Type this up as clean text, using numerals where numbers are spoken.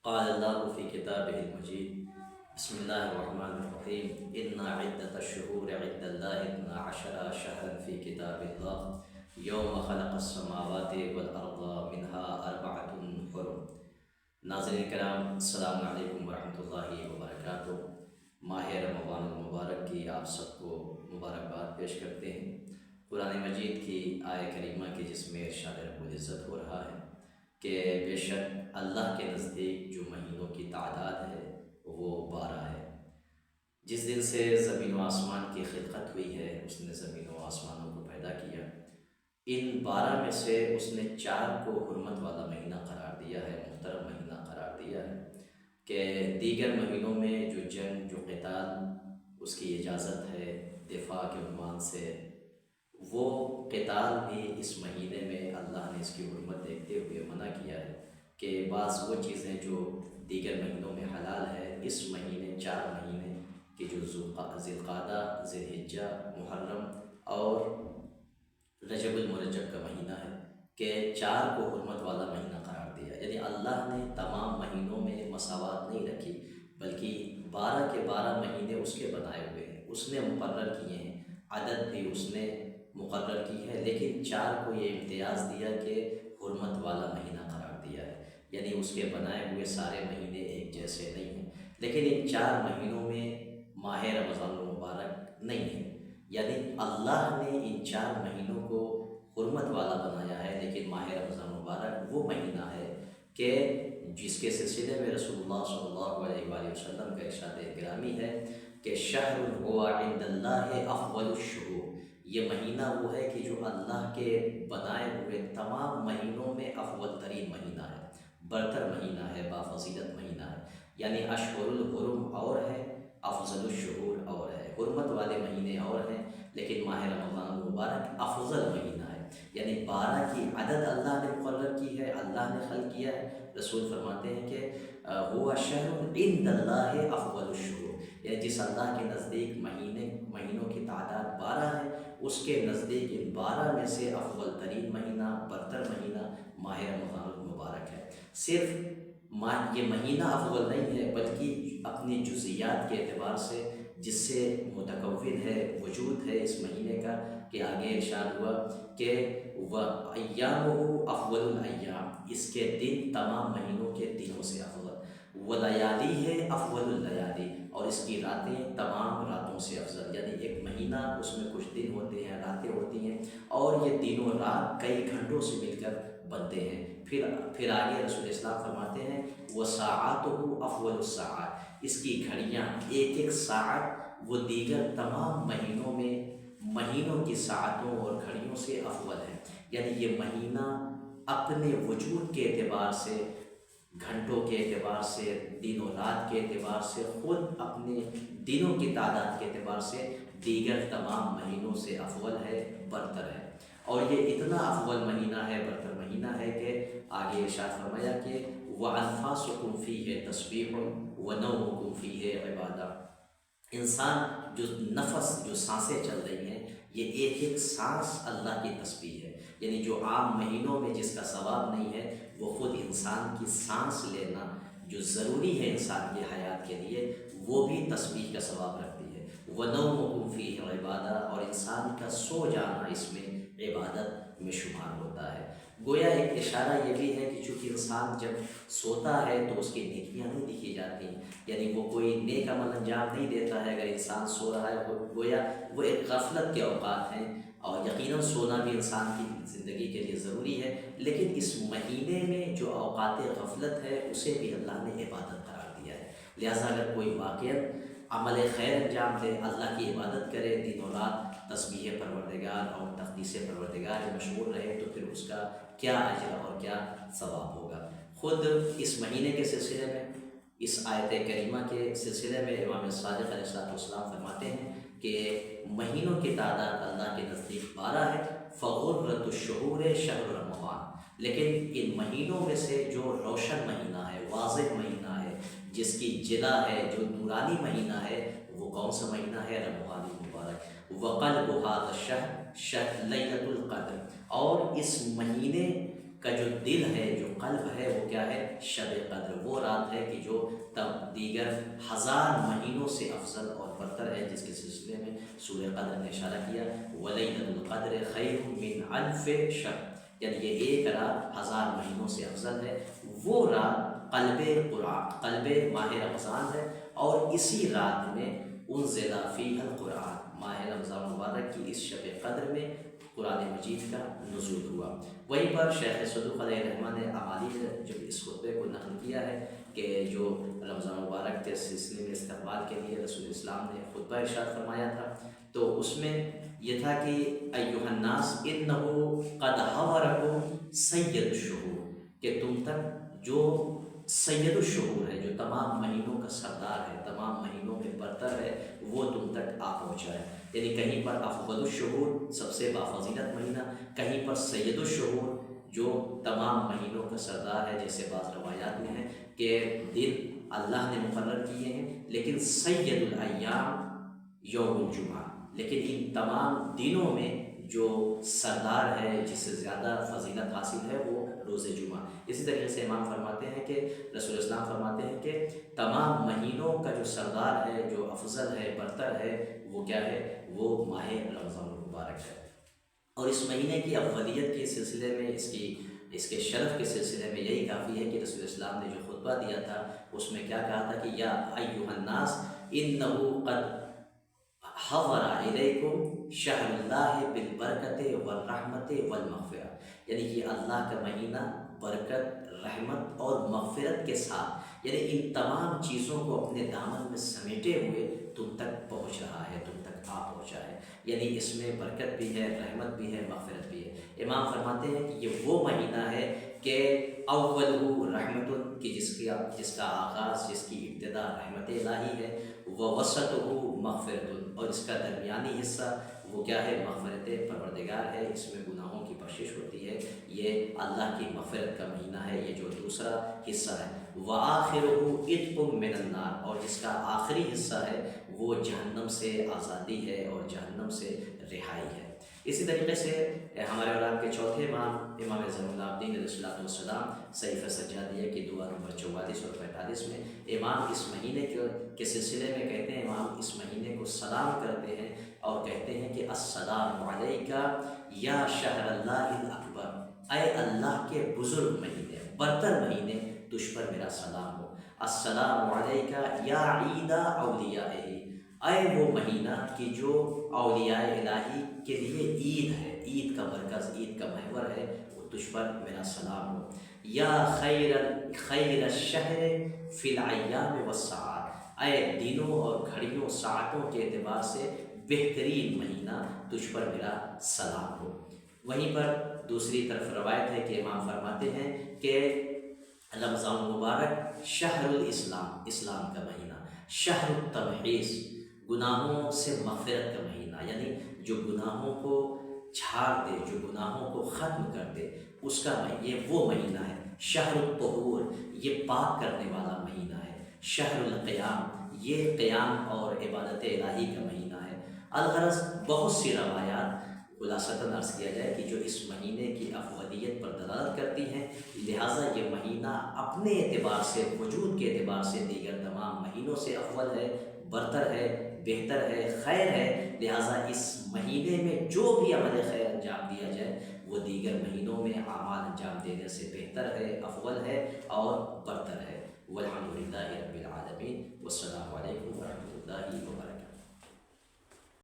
قال اللہ فی کتابہ المجید بسم اللہ الرحمن الرحیم ان عدۃ الشہور عند اللہ اثنا عشر شہرا فی کتاب اللہ یوم خلق السماوات والارض منها اربعۃ حرم۔ ناظرین کرام، السلام علیکم ورحمۃ اللہ وبرکاتہ۔ ماہ رمضان المبارک کی آپ سب کو مبارکباد پیش کرتے ہیں۔ قرآن مجید کی آیہ کریمہ کی جس میں ارشاد رب العزت ہو رہا ہے کہ بے شک اللہ کے نزدیک جو مہینوں کی تعداد ہے وہ 12 ہے۔ جس دن سے زمین و آسمان کی خلقت ہوئی ہے اس نے زمین و آسمانوں کو پیدا کیا۔ ان 12 میں سے اس نے 4 کو حرمت والا مہینہ قرار دیا ہے، محترم مہینہ قرار دیا ہے کہ دیگر مہینوں میں جو جنگ، جو قتال، اس کی اجازت ہے دفاع کے عنوان سے، وہ قتال بھی اس مہینے میں اللہ نے اس کی حرمت دیکھتے ہوئے منع کیا ہے کہ بعض وہ چیزیں جو دیگر مہینوں میں حلال ہے، اس مہینے 4 مہینے کہ جو ذی القعدہ، ذی الحجہ، محرم اور رجب المرجب کا مہینہ ہے، کہ 4 کو حرمت والا مہینہ قرار دیا۔ یعنی اللہ نے تمام مہینوں میں مساوات نہیں رکھی، بلکہ 12 کے 12 مہینے اس کے بنائے ہوئے ہیں، اس نے مقرر کیے ہیں، عدد بھی اس نے مقرر کی ہے، لیکن 4 کو یہ امتیاز دیا کہ حرمت والا مہینہ قرار دیا ہے۔ یعنی اس کے بنائے ہوئے سارے مہینے ایک جیسے نہیں ہیں، لیکن ان 4 مہینوں میں ماہ رمضان المبارک نہیں ہے۔ یعنی اللہ نے ان 4 مہینوں کو حرمت والا بنایا ہے، لیکن ماہ رمضان المبارک وہ مہینہ ہے کہ جس کے سلسلے میں رسول اللہ صلی اللہ علیہ وآلہ وسلم کا ارشاد گرامی ہے کہ شہر هو عند اللہ افضل الشہور۔ یہ مہینہ وہ ہے کہ جو اللہ کے بنائے ہوئے تمام مہینوں میں افضل ترین مہینہ ہے، برتر مہینہ ہے، بافضیلت مہینہ ہے۔ یعنی اشہر الحرم اور ہے، افضل الشہور اور ہے، حرمت والے مہینے اور ہیں، لیکن ماہ رمضان المبارک افضل مہینہ ہے۔ یعنی 12 کی عدد اللہ نے مقرر کی ہے، اللہ نے خلق کیا ہے۔ رسول فرماتے ہیں کہ ہوا شہر عند اللہ افضل الشہور، یعنی جس اللہ کے نزدیک مہینوں کی تعداد 12 ہے، اس کے نزدیک ان 12 میں سے افضل ترین مہینہ، برتر مہینہ ماہ رمضان المبارک ہے۔ صرف یہ مہینہ افضل نہیں ہے، بلکہ اپنی جزیات کے اعتبار سے جس سے متکون ہے، وجود ہے اس مہینے کا، کہ آگے ارشاد ہوا کہ وَأَيَّامُهُ أَفْضَلُ الْأَيَّامِ، اس کے دن تمام مہینوں کے دنوں سے افضل، وَلَيَالِيهِ أَفْضَلُ اللَّيَالِي، اور اس کی راتیں تمام راتوں سے افضل۔ یعنی ایک مہینہ، اس میں کچھ دن ہوتے ہیں، راتیں ہوتی ہیں، اور یہ دنوں رات کئی گھنٹوں سے مل کر بنتے ہیں۔ پھر آگے رسول اسلام فرماتے ہیں وَسَاعَاتُهُ أَفْضَلُ السَّاعَاتِ، اس کی گھڑیاں، ایک ایک ساعت وہ دیگر تمام مہینوں میں مہینوں کی ساعتوں اور گھڑیوں سے افضل ہے۔ یعنی یہ مہینہ اپنے وجود کے اعتبار سے، گھنٹوں کے اعتبار سے، دن و رات کے اعتبار سے، خود اپنے دنوں کی تعداد کے اعتبار سے دیگر تمام مہینوں سے افضل ہے، برتر ہے۔ اور یہ اتنا افضل مہینہ ہے، برتر مہینہ ہے کہ آگے ارشاد فرمایا کہ وَأَنفَاسُكُمْ فِيهِ تَسْبِيحٌ وَنَوْمُكُمْ فِيهِ عِبَادَةٌ، انسان جو نفس، جو سانسیں چل رہی ہیں، یہ ایک ایک سانس اللہ کی تسبیح ہے۔ یعنی جو عام مہینوں میں جس کا ثواب نہیں ہے، وہ خود انسان کی سانس لینا جو ضروری ہے انسان کی حیات کے لیے، وہ بھی تسبیح کا ثواب رکھتی ہے۔ وَنَوْمُكُمْ فِيهِ عِبَادَةٌ، اور انسان کا سو جانا اس میں عبادت میں شمار ہوتا ہے۔ گویا ایک اشارہ یہ بھی ہے کہ چونکہ انسان جب سوتا ہے تو اس کی نیکیاں نہیں لکھی جاتی، یعنی وہ کوئی نیک عمل انجام نہیں دیتا ہے۔ اگر انسان سو رہا ہے، گویا وہ ایک غفلت کے اوقات ہیں، اور یقیناً سونا بھی انسان کی زندگی کے لیے ضروری ہے، لیکن اس مہینے میں جو اوقات غفلت ہے اسے بھی اللہ نے عبادت قرار دیا ہے۔ لہٰذا اگر کوئی واقعاً عمل خیر انجام دے، اللہ کی عبادت کرے، دن و رات تسبیح پروردگار اور تقدیس پروردگار میں مشغول رہے، تو پھر اس کا کیا اجر اور کیا ثواب ہوگا۔ خود اس مہینے کے سلسلے میں، اس آیت کریمہ کے سلسلے میں امام صادق علیہ السلام فرماتے ہیں کہ مہینوں کی تعداد اللہ کے نزدیک 12 ہے، فغرۃ الشہور شہر رمضان، لیکن ان مہینوں میں سے جو روشن مہینہ ہے، واضح مہینہ ہے، جس کی جلا ہے، جو نورانی مہینہ ہے، وہ کون سا مہینہ ہے؟ رمضان المبارک۔ وقلب هذا الشہر شہر لیلۃ القدر، اور اس مہینے کا جو دل ہے، جو قلب ہے، وہ کیا ہے؟ شب قدر، وہ رات ہے کہ جو تب دیگر 1000 مہینوں سے افضل اور برتر ہے، جس کے سلسلے میں سورہ قدر نے اشارہ کیا وَلَيْلَةُ الْقَدْرِ خَيْرٌ مِّنْ أَلْفِ شَهْرٍ، یعنی یہ ایک رات 1000 مہینوں سے افضل ہے۔ وہ رات قلب قرآن، قلب ماہ رمضان ہے، اور اسی رات میں انزل فیہ القرآن، ماہ رمضان مبارک کی اس شب قدر میں قرآن مجید کا نزول ہوا۔ وہیں پر شیخ صدوق علیہ الرحمہ نے احادیث جو اس خطبے کو نقل کیا ہے کہ جو رمضان مبارک کے سلسلے میں استقبال کے لیے رسول اسلام نے خطبہ ارشاد فرمایا تھا، تو اس میں یہ تھا کہ ایھا الناس انہ قد حضرکم سید الشہور، کہ تم تک جو سید الشہور ہے، جو تمام مہینوں کا سردار ہے، تمام مہینوں میں برتر ہے، وہ تم تک آ پہنچا ہے۔ یعنی کہیں پر افضل الشہور، سب سے بافضیلت مہینہ، کہیں پر سید الشہور جو تمام مہینوں کا سردار ہے، جیسے بعض روایات میں ہے کہ دن اللہ نے مقرر کیے ہیں، لیکن سید الایام یوم الجمعہ، لیکن ان تمام دنوں میں جو سردار ہے، جس سے زیادہ فضیلت حاصل ہے، وہ روز جمعہ۔ اسی طریقے سے امام فرماتے ہیں کہ رسول اسلام فرماتے ہیں کہ تمام مہینوں کا جو سردار ہے، جو افضل ہے، برتر ہے، وہ کیا ہے؟ وہ ماہ رمضان المبارک ہے۔ اور اس مہینے کی افضلیت کے سلسلے میں، اس کے شرف کے سلسلے میں یہی کافی ہے کہ رسول اسلام نے جو خطبہ دیا تھا اس میں کیا کہا تھا کہ یا ایھا الناس انہ قد حضر الیکم شہر اللہ بالبرکت والرحمت والمغفرہ، یعنی کہ اللہ کا مہینہ برکت، رحمت اور مغفرت کے ساتھ، یعنی ان تمام چیزوں کو اپنے دامن میں سمیٹے ہوئے تم تک پہنچ رہا ہے، تم تک آ پہنچا ہے، یعنی اس میں برکت بھی ہے، رحمت بھی ہے، مغفرت بھی ہے۔ امام فرماتے ہیں کہ یہ وہ مہینہ ہے کہ اولہ رحمت، کہ جس کا آغاز، جس کی ابتدا رحمت الہی ہے، ووسطہ مغفرت، اور اس کا درمیانی حصہ وہ کیا ہے؟ مغفرت پروردگار ہے، اس میں گناہوں کی بخشش ہوتی ہے، یہ اللہ کی مغفرت کا مہینہ ہے، یہ جو دوسرا حصہ ہے۔ وآخرہ عتق من النار، اور جس کا آخری حصہ ہے وہ جہنم سے آزادی ہے اور جہنم سے رہائی ہے۔ اسی طریقے سے ہمارے علماء کے چوتھے امام، امام زین العابدین علیہ السلام صحیفہ سجادیہ کی دعا نمبر 44 اور 45 میں امام اس مہینے کے سلسلے میں کہتے ہیں، امام اس مہینے کو سلام کرتے ہیں اور کہتے ہیں کہ السلام علیکہ یا شہر اللہ الاکبر، اے اللہ کے بزرگ مہینے، برتر مہینے، تجھ پر میرا سلام ہو۔ السلام علیکہ یا عید اولیائہ، اے وہ مہینہ کہ جو اولیاء الہی کے لیے عید ہے، عید کا مرکز، عید کا محور ہے، وہ تجھ پر میرا سلام ہو۔ یا خیر الشہر فی الایام والساعات، اے دنوں اور گھڑیوں، ساعتوں کے اعتبار سے بہترین مہینہ، تجھ پر میرا سلام ہو۔ وہیں پر دوسری طرف روایت ہے کہ امام فرماتے ہیں کہ رمضان مبارک شہر الاسلام، اسلام کا مہینہ، شہر التمحیص، گناہوں سے مغفرت کا مہینہ، یعنی جو گناہوں کو جھاڑ دے، جو گناہوں کو ختم کر دے، اس کا یہ وہ مہینہ ہے۔ شہر الطہور، یہ پاک کرنے والا مہینہ ہے۔ شہر القیام، یہ قیام اور عبادت الہی کا مہینہ ہے۔ الغرض بہت سی روایات، خلاصتاً عرض کیا جائے کہ جو اس مہینے کی افضلیت پر دلالت کرتی ہیں، لہٰذا یہ مہینہ اپنے اعتبار سے، وجود کے اعتبار سے دیگر تمام مہینوں سے افضل ہے، برتر ہے، بہتر ہے، خیر ہے، لہٰذا اس مہینے میں جو بھی عمل خیر انجام دیا جائے وہ دیگر مہینوں میں اعمال انجام دینے سے بہتر ہے، افضل ہے اور برتر ہے۔